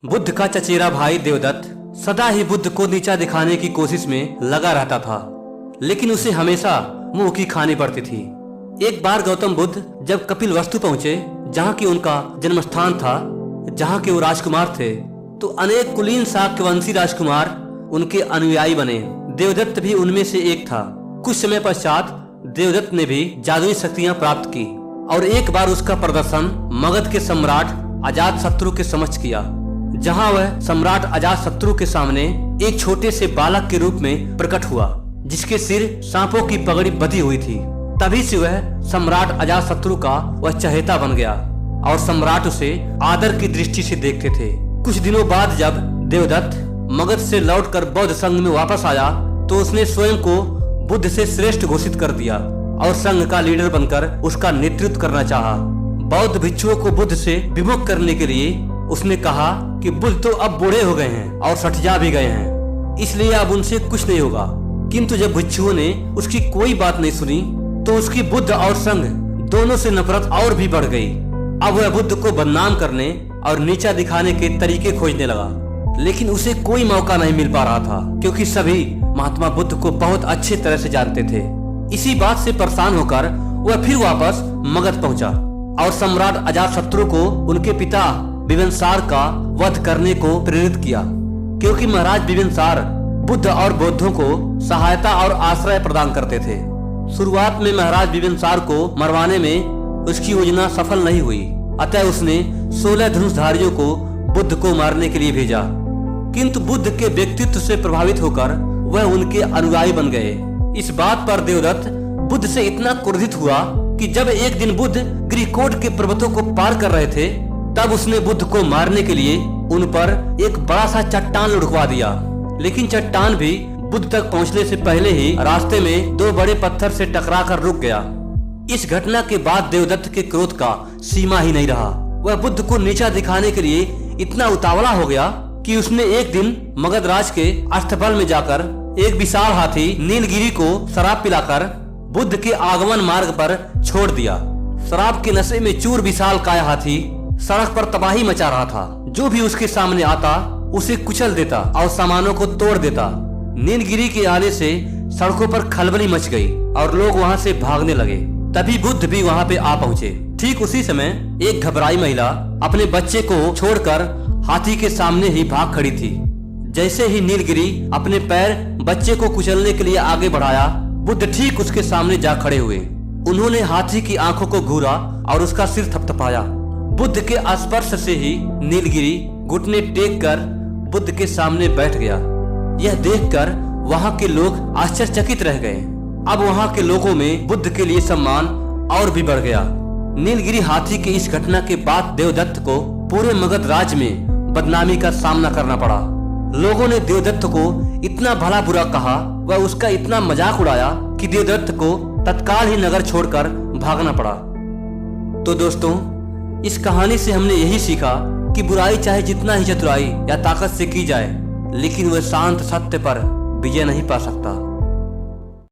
बुद्ध का चचेरा भाई देवदत्त सदा ही बुद्ध को नीचा दिखाने की कोशिश में लगा रहता था, लेकिन उसे हमेशा मुंह की खानी पड़ती थी। एक बार गौतम बुद्ध जब कपिलवस्तु पहुंचे, जहां की उनका जन्म स्थान था, जहां के वो राजकुमार थे, तो अनेक कुलीन शाक्यवंशी राजकुमार उनके अनुयायी बने। देवदत्त भी उनमें से एक था। कुछ समय पश्चात देवदत्त ने भी जादुई शक्तियां प्राप्त की और एक बार उसका प्रदर्शन मगध के सम्राट अजातशत्रु के समक्ष किया, जहां वह सम्राट अजातशत्रु के सामने एक छोटे से बालक के रूप में प्रकट हुआ, जिसके सिर सांपों की पगड़ी बंधी हुई थी। तभी से वह सम्राट अजातशत्रु का वह चहेता बन गया और सम्राट उसे आदर की दृष्टि से देखते थे। कुछ दिनों बाद जब देवदत्त मगध से लौटकर बौद्ध संघ में वापस आया, तो उसने स्वयं को बुद्ध से श्रेष्ठ घोषित कर दिया और संघ का लीडर बनकर उसका नेतृत्व करना चाहा। बौद्ध भिक्षुओं को बुद्ध से विमुख करने के लिए उसने कहा कि बुद्ध तो अब बूढ़े हो गए हैं और सठजा भी गए हैं, इसलिए अब उनसे कुछ नहीं होगा। किंतु जब भिक्षुओं ने उसकी कोई बात नहीं सुनी, तो उसकी बुद्ध और संघ दोनों से नफरत और भी बढ़ गई। अब वह बुद्ध को बदनाम करने और नीचा दिखाने के तरीके खोजने लगा, लेकिन उसे कोई मौका नहीं मिल पा रहा था, क्योंकि सभी महात्मा बुद्ध को बहुत अच्छी तरह से जानते थे। इसी बात से परेशान होकर वह फिर वापस मगध पहुंचा और सम्राट अजातशत्रु को उनके पिता बिम्बिसार का वध करने को प्रेरित किया, क्योंकि महाराज बिम्बिसार बुद्ध और बौद्धों को सहायता और आश्रय प्रदान करते थे। शुरुआत में महाराज बिम्बिसार को मरवाने में उसकी योजना सफल नहीं हुई, अतः उसने 16 धनुषधारियों को बुद्ध को मारने के लिए भेजा। किंतु बुद्ध के व्यक्तित्व से प्रभावित होकर वह उनके अनुयायी बन गए। इस बात पर देवदत्त बुद्ध से इतना क्रोधित हुआ कि जब एक दिन बुद्ध गिरिकोट के पर्वतों को पार कर रहे थे, तब उसने बुद्ध को मारने के लिए उन पर एक बड़ा सा चट्टान लुढ़कवा दिया। लेकिन चट्टान भी बुद्ध तक पहुंचने से पहले ही रास्ते में 2 बड़े पत्थर से टकराकर रुक गया। इस घटना के बाद देवदत्त के क्रोध का सीमा ही नहीं रहा। वह बुद्ध को नीचा दिखाने के लिए इतना उतावला हो गया कि उसने एक दिन मगध राज के अष्टबल में जाकर एक विशाल हाथी नीलगिरी को शराब पिलाकर बुद्ध के आगमन मार्ग पर छोड़ दिया। शराब के नशे में चूर विशाल काया हाथी सड़क पर तबाही मचा रहा था। जो भी उसके सामने आता उसे कुचल देता और सामानों को तोड़ देता। नीलगिरी के आने से सड़कों पर खलबली मच गई और लोग वहां से भागने लगे। तभी बुद्ध भी वहां पे आ पहुंचे। ठीक उसी समय एक घबराई महिला अपने बच्चे को छोड़कर हाथी के सामने ही भाग खड़ी थी। जैसे ही नीलगिरी अपने पैर बच्चे को कुचलने के लिए आगे बढ़ाया, बुद्ध ठीक उसके सामने जा खड़े हुए। उन्होंने हाथी की आंखों को घूरा और उसका सिर थपथपाया। बुद्ध के स्पर्श से ही नीलगिरी घुटने टेक कर बुद्ध के सामने बैठ गया। यह देखकर वहां के लोग आश्चर्यचकित रह गए। अब वहां के लोगों में बुद्ध के लिए सम्मान और भी बढ़ गया। नीलगिरी हाथी की इस घटना के बाद देवदत्त को पूरे मगध राज्य में बदनामी का सामना करना पड़ा। लोगों ने देवदत्त को इतना भला बुरा कहा, वह उसका इतना मजाक उड़ाया कि देवदत्त को तत्काल ही नगर छोड़कर भागना पड़ा। तो दोस्तों, इस कहानी से हमने यही सीखा कि बुराई चाहे जितना ही चतुराई या ताकत से की जाए, लेकिन वह शांत सत्य पर विजय नहीं पा सकता।